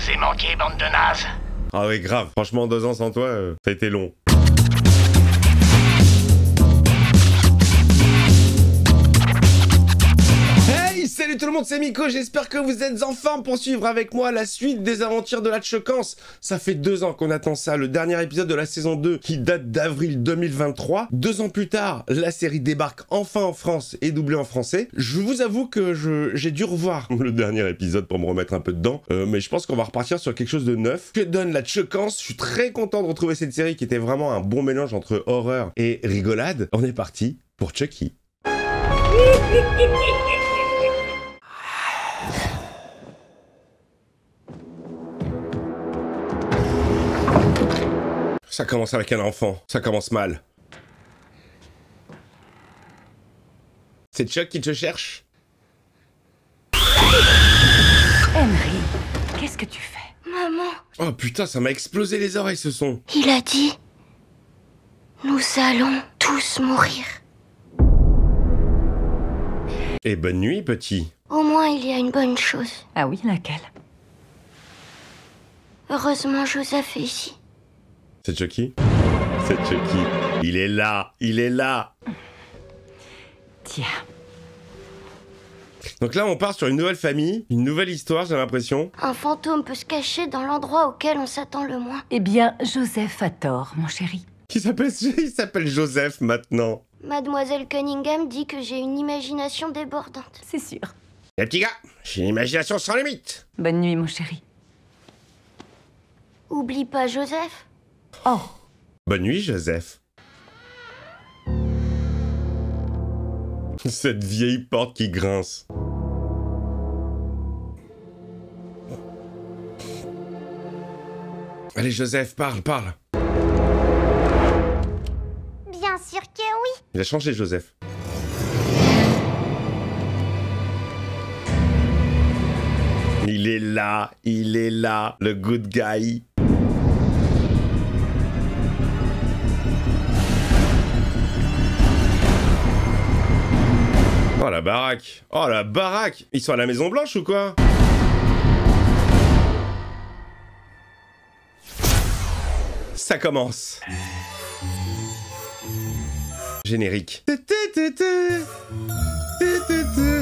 vous ai manqué, bande de nazes. Ah oui, grave. Franchement, 2 ans sans toi, ça a été long. Hey, salut tout le monde, c'est Miko, j'espère que vous êtes en forme pour suivre avec moi la suite des aventures de la Tchoquance. Ça fait 2 ans qu'on attend ça, le dernier épisode de la saison 2 qui date d'avril 2023. 2 ans plus tard, la série débarque enfin en France et doublée en français. Je vous avoue que j'ai dû revoir le dernier épisode pour me remettre un peu dedans, mais je pense qu'on va repartir sur quelque chose de neuf. Que donne la Tchoquance? Je suis très content de retrouver cette série qui était vraiment un bon mélange entre horreur et rigolade. On est parti pour Chucky. Ça commence avec un enfant, ça commence mal. C'est Chuck qui te cherche? Henry, qu'est-ce que tu fais? Maman, Oh putain, ça m'a explosé les oreilles ce son. il a dit... Nous allons tous mourir. Et bonne nuit, petit. Au moins, il y a une bonne chose. Ah oui, laquelle? Heureusement, Joseph est ici. C'est Chucky? C'est Chucky. Il est là, il est là. Tiens. Donc là, on part sur une nouvelle famille, une nouvelle histoire, j'ai l'impression. Un fantôme peut se cacher dans l'endroit auquel on s'attend le moins. Eh bien, Joseph a tort, mon chéri. Il s'appelle Joseph maintenant. Mademoiselle Cunningham dit que j'ai une imagination débordante. C'est sûr. Les petits gars, j'ai une imagination sans limite. Bonne nuit, mon chéri. Oublie pas Joseph. Oh, Bonne nuit, Joseph. Cette vieille porte qui grince. Allez, Joseph, parle. Bien sûr que oui. Il a changé, Joseph. Il est là, le good guy. Oh la baraque. Ils sont à la Maison Blanche ou quoi? Ça commence. Générique.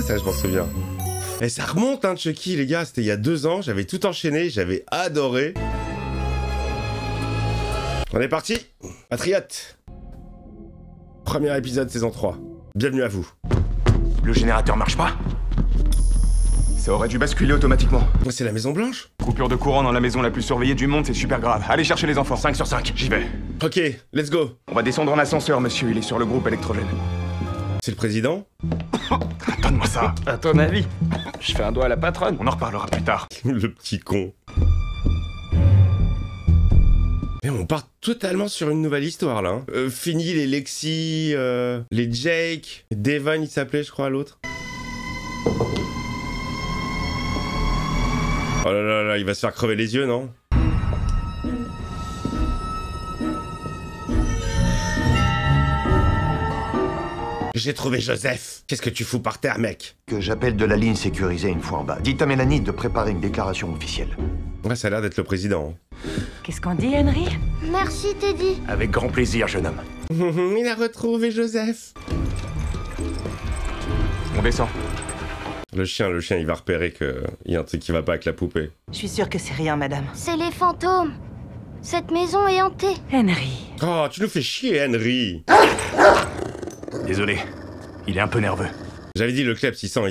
Ça, je m'en souviens. Et ça remonte, hein, Chucky, les gars. C'était il y a 2 ans. J'avais tout enchaîné. J'avais adoré. On est parti. Patriote. Premier épisode, saison 3. Bienvenue à vous. Le générateur marche pas? Ça aurait dû basculer automatiquement. C'est la Maison Blanche? Coupure de courant dans la maison la plus surveillée du monde, c'est super grave. Allez chercher les enfants. 5 sur 5, j'y vais. Ok, let's go. On va descendre en ascenseur, monsieur, il est sur le groupe électrogène. C'est le président? Donne-moi ça. À ton avis? Je fais un doigt à la patronne. On en reparlera plus tard. Le petit con. Mais on part totalement sur une nouvelle histoire, là. Fini les Lexi, les Jake, Devon, il s'appelait, je crois, l'autre. Oh là là là, il va se faire crever les yeux, non? J'ai trouvé Joseph. Qu'est-ce que tu fous par terre, mec? Que j'appelle de la ligne sécurisée une fois en bas. Dites à Mélanie de préparer une déclaration officielle. Ouais, ça a l'air d'être le président. qu'est-ce qu'on dit, Henry? Merci Teddy. Avec grand plaisir, jeune homme. Il a retrouvé Joseph. On descend. Le chien, il va repérer qu'il y a un truc qui va pas avec la poupée. Je suis sûre que c'est rien, madame. C'est les fantômes. Cette maison est hantée. Henry. Oh, tu nous fais chier, Henry. Désolé, il est un peu nerveux. J'avais dit le kleps, il sent.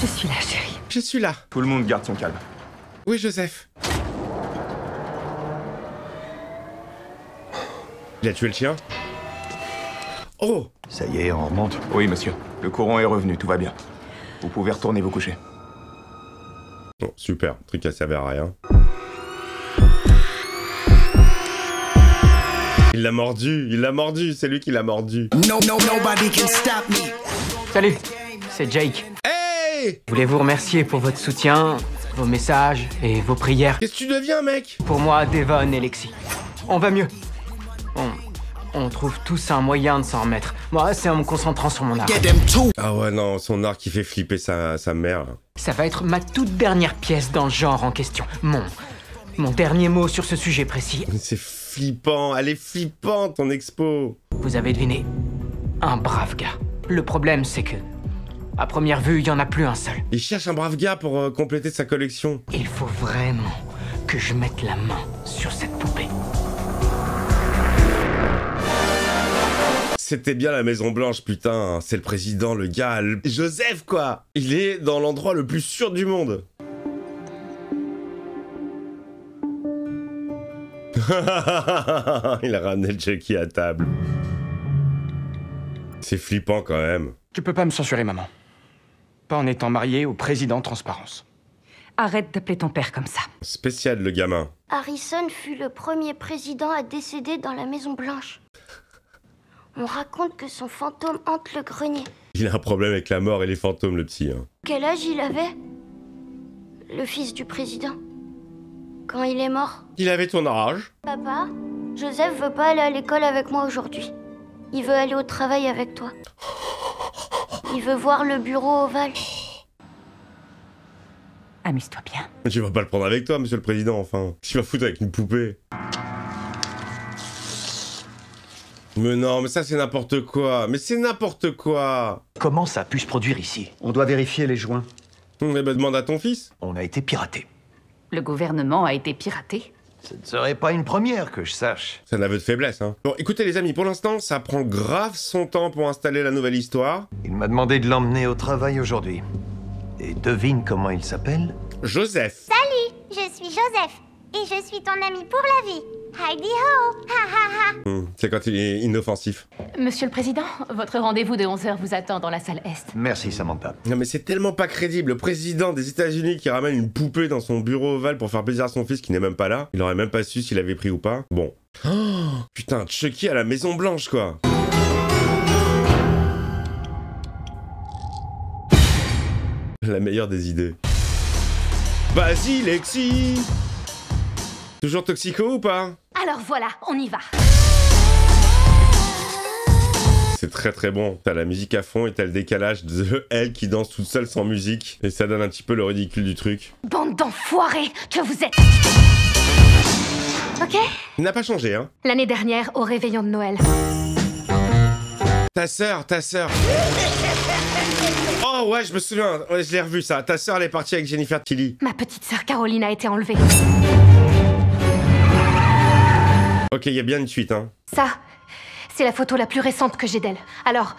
Je suis là, chérie. Je suis là. Tout le monde garde son calme. Oui, Joseph. Il a tué le chien? Oh! Ça y est, on remonte. Oui, monsieur. Le courant est revenu, tout va bien. Vous pouvez retourner vous coucher. Bon, super. Truc qui servait à rien. Il l'a mordu, c'est lui qui l'a mordu. Salut, c'est Jake. Hey! Voulez-vous remercier pour votre soutien, vos messages et vos prières. Qu'est-ce que tu deviens, mec? Pour moi, Devon et Lexi. On va mieux. On trouve tous un moyen de s'en remettre. Moi, c'est en me concentrant sur mon art. Ah ouais, non, son art qui fait flipper sa mère. Ça va être ma toute dernière pièce dans le genre en question. Mon dernier mot sur ce sujet précis. C'est flippant, elle est flippante, ton expo. Vous avez deviné. Un brave gars. Le problème, c'est que, à première vue, il n'y en a plus un seul. Il cherche un brave gars pour compléter sa collection. Il faut vraiment que je mette la main sur cette poupée. C'était bien la Maison Blanche, putain. C'est le président, le gars, Joseph, quoi. Il est dans l'endroit le plus sûr du monde. Il a ramené le Chucky à table. C'est flippant quand même. Tu peux pas me censurer, maman. Pas en étant marié au président Transparence. Arrête d'appeler ton père comme ça. Spécial, le gamin. Harrison fut le premier président à décéder dans la Maison Blanche. On raconte que son fantôme hante le grenier. Il a un problème avec la mort et les fantômes, le petit. Hein. Quel âge il avait? Le fils du président. Quand il est mort. Il avait ton âge. Papa, Joseph veut pas aller à l'école avec moi aujourd'hui. Il veut aller au travail avec toi. Il veut voir le bureau ovale. Amuse-toi bien. Tu vas pas le prendre avec toi, monsieur le président, enfin. Tu vas foutre avec une poupée. Mais non, mais ça c'est n'importe quoi. Mais c'est n'importe quoi. Comment ça a pu se produire ici? On doit vérifier les joints. Mais bah, demande à ton fils. On a été piraté. Le gouvernement a été piraté. Ce ne serait pas une première que je sache. C'est un aveu de faiblesse, hein. Bon, écoutez les amis, pour l'instant, ça prend grave son temps pour installer la nouvelle histoire. Il m'a demandé de l'emmener au travail aujourd'hui. Et devine comment il s'appelle? Joseph. Salut, je suis Joseph. Et je suis ton ami pour la vie. Heidi ho, ha ha ha. C'est quand il est inoffensif. Monsieur le Président, votre rendez-vous de 11h vous attend dans la salle Est. Merci Samantha. Non mais c'est tellement pas crédible. Le président des États-Unis qui ramène une poupée dans son bureau ovale pour faire plaisir à son fils qui n'est même pas là. Il aurait même pas su s'il avait pris ou pas. Bon. Oh, putain, Chucky à la Maison Blanche, quoi. La meilleure des idées. Vas-y, Lexi. Toujours toxico ou pas? Alors voilà, on y va. C'est très très bon. T'as la musique à fond et t'as le décalage de elle qui danse toute seule sans musique. Et ça donne un petit peu le ridicule du truc. Bande d'enfoirés que vous êtes. Ok? Il n'a pas changé, hein. L'année dernière, au réveillon de Noël. Ta sœur. Oh ouais, je me souviens. Ouais, je l'ai revu ça. Ta sœur, elle est partie avec Jennifer Tilly. Ma petite sœur Caroline a été enlevée. Ok, il y a bien une suite, hein. Ça, c'est la photo la plus récente que j'ai d'elle. Alors,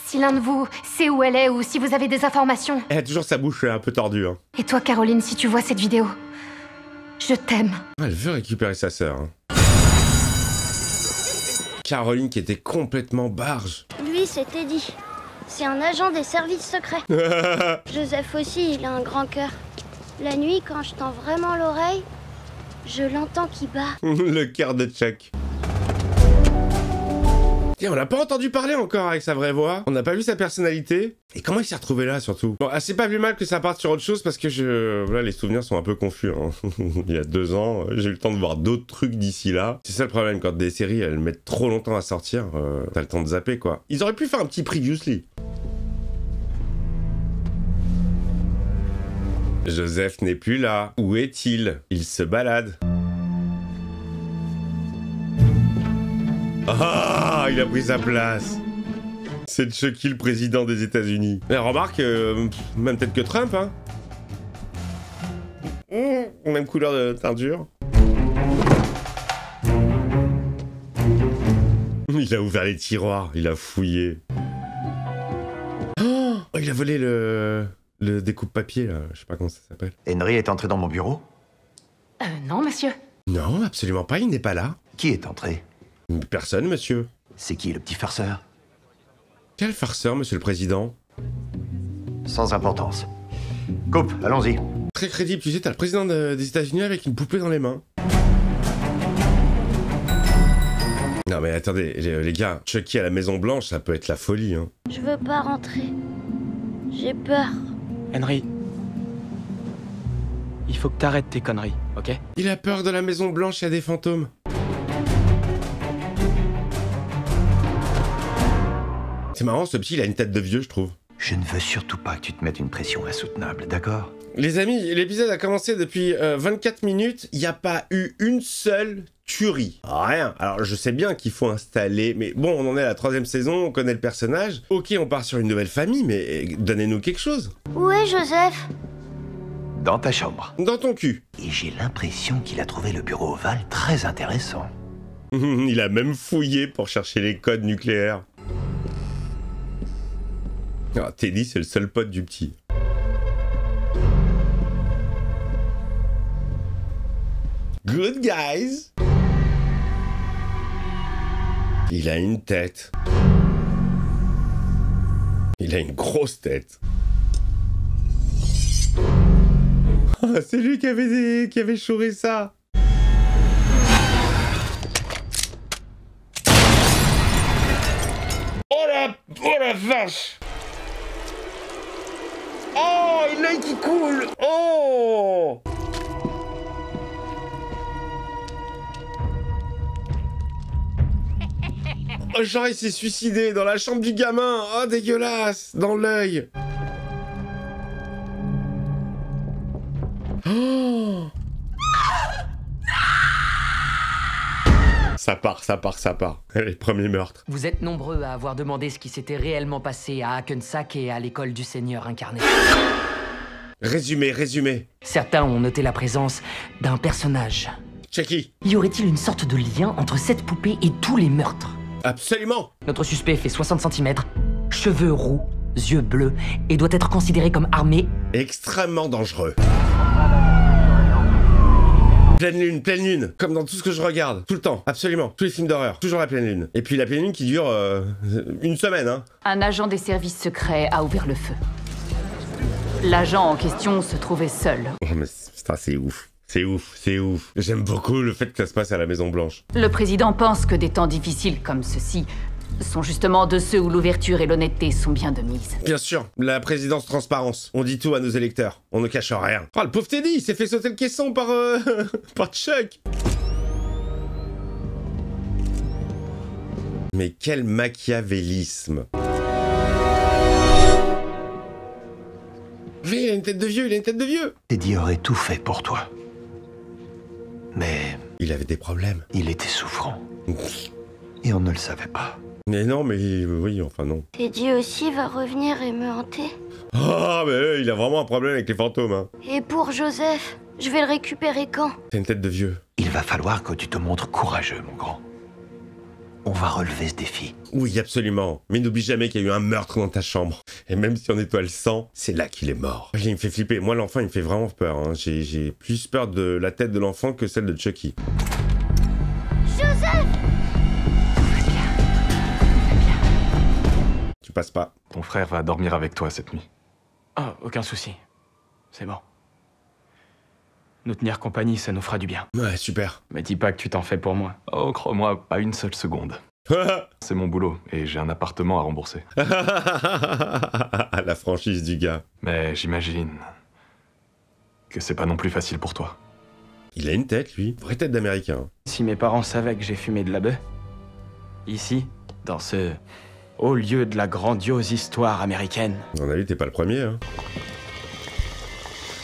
si l'un de vous sait où elle est ou si vous avez des informations... Elle a toujours sa bouche un peu tordue, hein. Et toi, Caroline, si tu vois cette vidéo, je t'aime. Ah, elle veut récupérer sa sœur, hein. Caroline qui était complètement barge. Lui, c'est Teddy. C'est un agent des services secrets. Joseph aussi, il a un grand cœur. La nuit, quand je tends vraiment l'oreille, je l'entends qui bat. Le cœur de Chuck. Tiens, on l'a pas entendu parler encore avec sa vraie voix. On n'a pas vu sa personnalité. Et comment il s'est retrouvé là, surtout? Bon, c'est pas plus mal que ça parte sur autre chose parce que voilà, les souvenirs sont un peu confus, hein. Il y a 2 ans, j'ai eu le temps de voir d'autres trucs d'ici là. C'est ça le problème, quand des séries, elles mettent trop longtemps à sortir, t'as le temps de zapper, quoi. Ils auraient pu faire un petit previously. Joseph n'est plus là. Où est-il? Il se balade. Ah, il a pris sa place. C'est Chucky, le président des États-Unis. Mais remarque, même peut-être que Trump, hein. Même couleur de teinture. Il a ouvert les tiroirs, il a fouillé. Oh, il a volé le découpe-papier, là. Je sais pas comment ça s'appelle. Henry est entré dans mon bureau? Non, monsieur. Non, absolument pas, il n'est pas là. Qui est entré? Personne, monsieur. C'est qui, le petit farceur? Quel farceur, monsieur le président? Sans importance. Coupe, allons-y. Très crédible, tu sais, t'as le président des États-Unis avec une poupée dans les mains. Non mais attendez, les gars, Chucky à la Maison Blanche, ça peut être la folie, hein. Je veux pas rentrer. J'ai peur. Henry, il faut que t'arrêtes tes conneries, ok? Il a peur de la Maison Blanche, il y a des fantômes. C'est marrant, ce petit, il a une tête de vieux, je trouve. Je ne veux surtout pas que tu te mettes une pression insoutenable, d'accord? Les amis, l'épisode a commencé depuis 24 minutes, il n'y a pas eu une seule tuerie. Rien. Alors je sais bien qu'il faut installer, mais bon, on en est à la 3e saison, on connaît le personnage. Ok, on part sur une nouvelle famille, mais donnez-nous quelque chose. Où est Joseph? Dans ta chambre. Dans ton cul. Et j'ai l'impression qu'il a trouvé le bureau ovale très intéressant. Il a même fouillé pour chercher les codes nucléaires. Ah, Teddy, c'est le seul pote du petit. Good guys. Il a une tête. Il a une grosse tête. Oh, c'est lui qui avait chouré ça. Oh la vache. Oh, il l'œil qui coule. Oh. Oh, genre il s'est suicidé dans la chambre du gamin. Oh, dégueulasse. Dans l'œil. Oh. Ça part. Les premiers meurtres. Vous êtes nombreux à avoir demandé ce qui s'était réellement passé à Hackensack et à l'école du Seigneur incarné. Résumé. Certains ont noté la présence d'un personnage. Chucky. Y aurait-il une sorte de lien entre cette poupée et tous les meurtres? Absolument. Notre suspect fait 60 cm, cheveux roux, yeux bleus, et doit être considéré comme armé. Extrêmement dangereux. Pleine lune, comme dans tout ce que je regarde, tout le temps, absolument, tous les films d'horreur, toujours la pleine lune. Et puis la pleine lune qui dure une semaine, hein. Un agent des services secrets a ouvert le feu. L'agent en question se trouvait seul. Oh mais putain, c'est ouf. C'est ouf. J'aime beaucoup le fait que ça se passe à la Maison Blanche. Le président pense que des temps difficiles comme ceux-ci sont justement de ceux où l'ouverture et l'honnêteté sont bien de mise. Bien sûr, la présidence transparence. On dit tout à nos électeurs. On ne cache rien. Oh, le pauvre Teddy, il s'est fait sauter le caisson par par Chuck. Mais quel machiavélisme. Oui, il a une tête de vieux, Teddy aurait tout fait pour toi. Mais il avait des problèmes. il était souffrant. Et on ne le savait pas. Mais non, mais oui, enfin non. Teddy aussi va revenir et me hanter. Ah, mais il a vraiment un problème avec les fantômes, hein. Et pour Joseph, je vais le récupérer quand? C'est une tête de vieux. Il va falloir que tu te montres courageux, mon grand. On va relever ce défi. Oui, absolument. Mais n'oublie jamais qu'il y a eu un meurtre dans ta chambre. Et même si on nettoie le sang, c'est là qu'il est mort. Il me fait flipper. Moi, l'enfant, il me fait vraiment peur, hein. J'ai plus peur de la tête de l'enfant que celle de Chucky. Joseph! Tu passes pas. Ton frère va dormir avec toi cette nuit. Oh, aucun souci. C'est bon. Nous tenir compagnie, ça nous fera du bien. Ouais, super. Mais dis pas que tu t'en fais pour moi. Oh, crois-moi, pas une seule seconde. C'est mon boulot et j'ai un appartement à rembourser. La franchise du gars. Mais j'imagine que c'est pas non plus facile pour toi. Il a une tête, lui. Vraie tête d'américain. Si mes parents savaient que j'ai fumé de la bœuf, ici, dans ce haut lieu de la grandiose histoire américaine. À mon avis, t'es pas le premier, hein.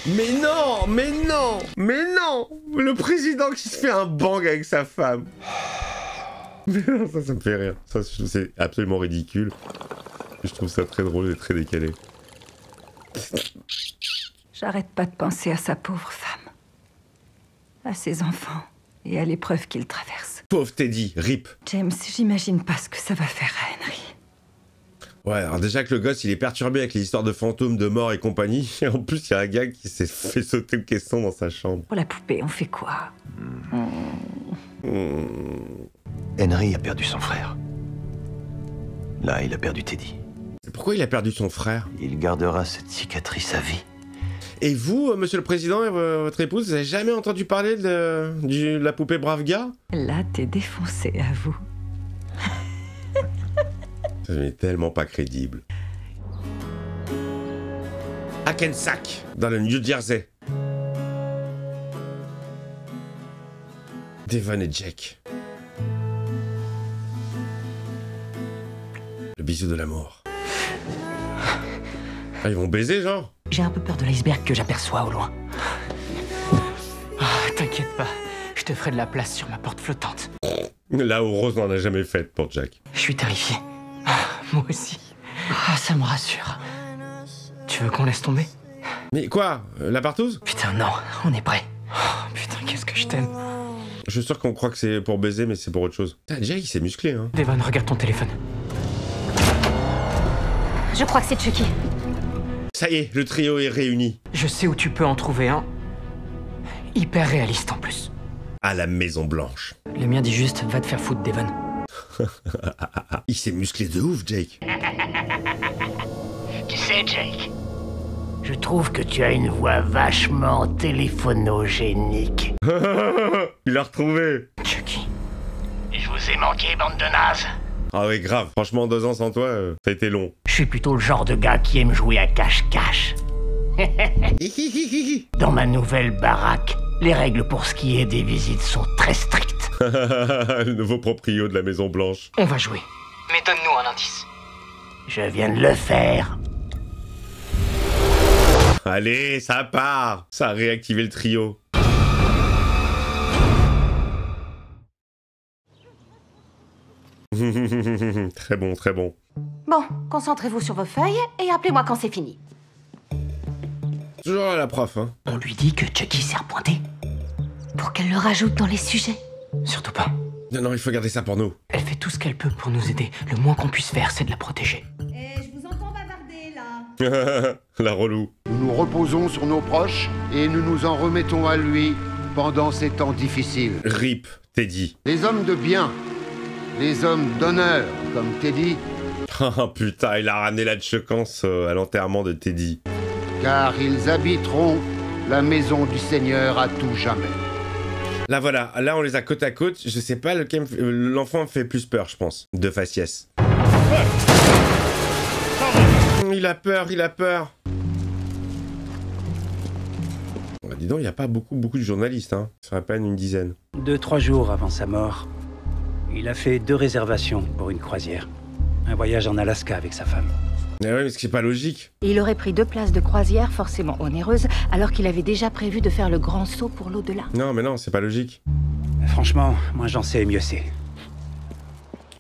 Mais non. Le président qui se fait un bang avec sa femme. Ça me fait rire. Ça, c'est absolument ridicule. Je trouve ça très drôle et très décalé. J'arrête pas de penser à sa pauvre femme, à ses enfants et à l'épreuve qu'il traverse. Pauvre Teddy, rip. James, j'imagine pas ce que ça va faire à Henry. Ouais, alors déjà que le gosse, il est perturbé avec les histoires de fantômes, de morts et compagnie. Et en plus, il y a un gars qui s'est fait sauter le caisson dans sa chambre. Pour la poupée, on fait quoi? Henry a perdu son frère. Là, il a perdu Teddy. Pourquoi il a perdu son frère? Il gardera cette cicatrice à vie. Et vous, monsieur le président et votre épouse, vous avez jamais entendu parler de la poupée brave gars? Là, t'es défoncé, à vous. Ça n'est tellement pas crédible. Hackensack, dans le New Jersey. Devon et Jack. Le bisou de l'amour. Ah, ils vont baiser, genre? J'ai un peu peur de l'iceberg que j'aperçois au loin. T'inquiète pas, je te ferai de la place sur ma porte flottante. Là où Rose n'en a jamais fait pour Jack. Je suis terrifié. Moi aussi. Ça me rassure. Tu veux qu'on laisse tomber? Mais quoi? La partouze? Putain, non, on est prêt. Putain, qu'est-ce que je t'aime. Je suis sûr qu'on croit que c'est pour baiser, mais c'est pour autre chose. Putain, Jack, il s'est musclé, hein. Devon, regarde ton téléphone. Je crois que c'est Chucky. Ça y est, le trio est réuni. Je sais où tu peux en trouver un. Hyper réaliste en plus. À la Maison Blanche. Le mien dit juste, va te faire foutre, Devon. Il s'est musclé de ouf, Jake. Tu sais, Jake, je trouve que tu as une voix vachement téléphonogénique. Il l'a retrouvé. Chucky. Je vous ai manqué, bande de nazes. Ah ouais, grave. Franchement, 2 ans sans toi, ça a été long. Je suis plutôt le genre de gars qui aime jouer à cache-cache. Dans ma nouvelle baraque, les règles pour ce qui est des visites sont très strictes. Le nouveau proprio de la Maison Blanche. On va jouer. Mais donne-nous un indice. Je viens de le faire. Allez, ça part. Ça a réactivé le trio. Très bon, très bon. Bon, concentrez-vous sur vos feuilles et appelez-moi quand c'est fini. Toujours là, la prof, hein. On lui dit que Chucky s'est repointé. Pour qu'elle le rajoute dans les sujets. Surtout pas. Non, non, il faut garder ça pour nous. Elle fait tout ce qu'elle peut pour nous aider. Le moins qu'on puisse faire, c'est de la protéger. Eh, je vous entends bavarder, là. La relou. Nous nous reposons sur nos proches et nous nous en remettons à lui pendant ces temps difficiles. RIP, Teddy. Les hommes de bien, les hommes d'honneur, comme Teddy. Oh putain, il a ramené la tchoquance à l'enterrement de Teddy. Car ils habiteront la maison du Seigneur à tout jamais. Là voilà, là on les a côte à côte. Je sais pas lequel l'enfant me fait plus peur, je pense. De faciès. Il a peur, il a peur. Bah, dis donc, il n'y a pas beaucoup de journalistes, hein. Ça serait à peine une dizaine. 2-3 jours avant sa mort, il a fait 2 réservations pour une croisière. Un voyage en Alaska avec sa femme. Mais ouais, mais c'est pas logique. Il aurait pris 2 places de croisière forcément onéreuses, alors qu'il avait déjà prévu de faire le grand saut pour l'au-delà. Non, mais non, c'est pas logique. Franchement, moins j'en sais, mieux c'est.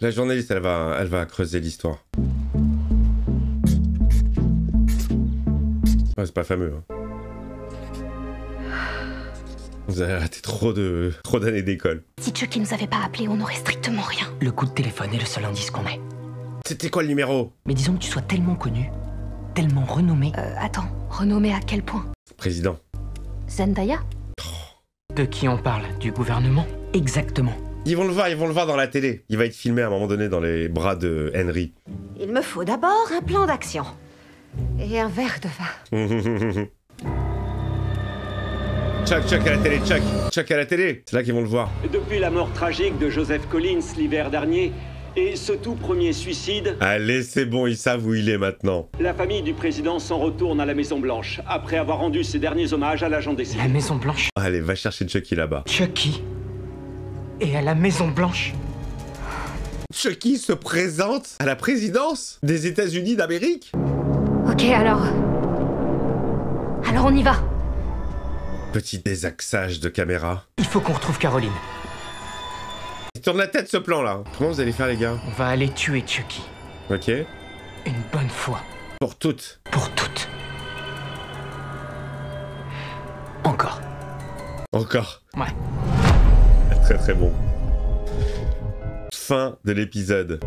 La journaliste, elle va creuser l'histoire. Ouais, c'est pas fameux, hein. Vous avez raté trop d'années d'école. Si Chucky nous avait pas appelé, on n'aurait strictement rien. Le coup de téléphone est le seul indice qu'on ait. C'était quoi le numéro? Mais disons que tu sois tellement connu, tellement renommé. Attends, renommé à quel point? Président. Zendaya? De qui on parle? Du gouvernement? Exactement. Ils vont le voir dans la télé. Il va être filmé à un moment donné dans les bras de Henry. Il me faut d'abord un plan d'action. Et un verre de vin. Chuck à la télé, Chuck à la télé. C'est là qu'ils vont le voir. Depuis la mort tragique de Joseph Collins l'hiver dernier, et ce tout premier suicide... Allez, c'est bon, ils savent où il est maintenant. La famille du président s'en retourne à la Maison Blanche, après avoir rendu ses derniers hommages à l'agent décédé. La Maison Blanche? Allez, va chercher Chucky là-bas. Chucky? Et à la Maison Blanche? Chucky se présente à la présidence des États-Unis d'Amérique? Ok, alors on y va. Petit désaxage de caméra. Il faut qu'on retrouve Caroline. Il tourne la tête ce plan là. Comment vous allez faire les gars? On va aller tuer Chucky. Ok. Une bonne fois. Pour toutes. Pour toutes. Encore. Encore. Ouais. Très très bon. Fin de l'épisode.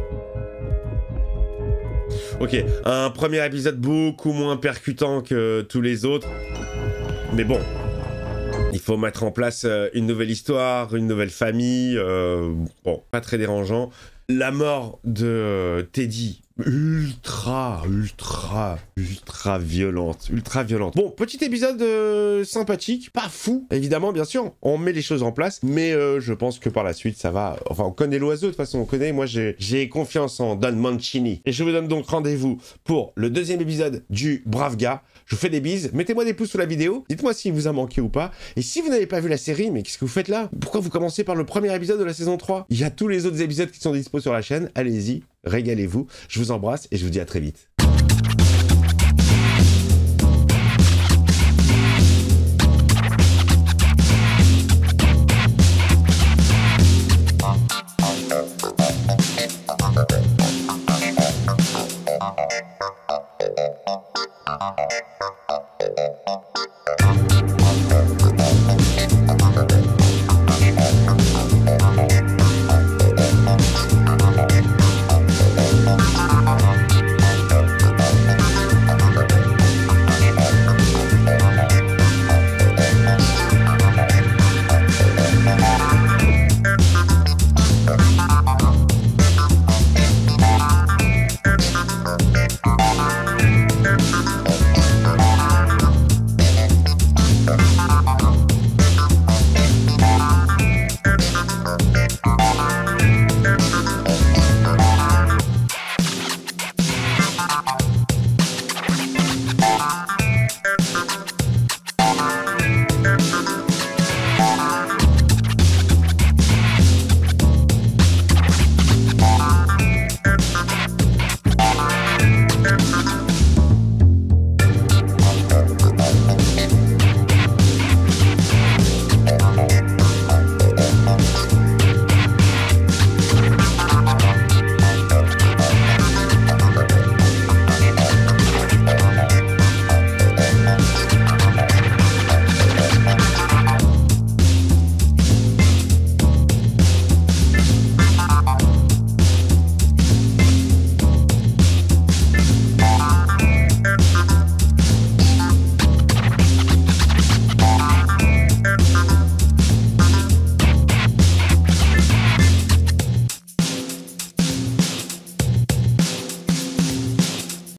Ok, un premier épisode beaucoup moins percutant que tous les autres. Mais bon, il faut mettre en place une nouvelle histoire, une nouvelle famille. Bon, pas très dérangeant. La mort de Teddy, ultra violente. Bon, petit épisode sympathique, pas fou, évidemment, bien sûr. On met les choses en place, mais je pense que par la suite, ça va... Enfin, on connaît l'oiseau, de toute façon, on connaît. Moi, j'ai confiance en Don Mancini. Et je vous donne donc rendez-vous pour le 2e épisode du Brave Gars. Je vous fais des bises, mettez-moi des pouces sous la vidéo, dites-moi si vous a manqué ou pas, et si vous n'avez pas vu la série, mais qu'est-ce que vous faites là? Pourquoi vous commencez par le premier épisode de la saison 3? Il y a tous les autres épisodes qui sont dispo sur la chaîne, allez-y, régalez-vous. Je vous embrasse et je vous dis à très vite. Thank you.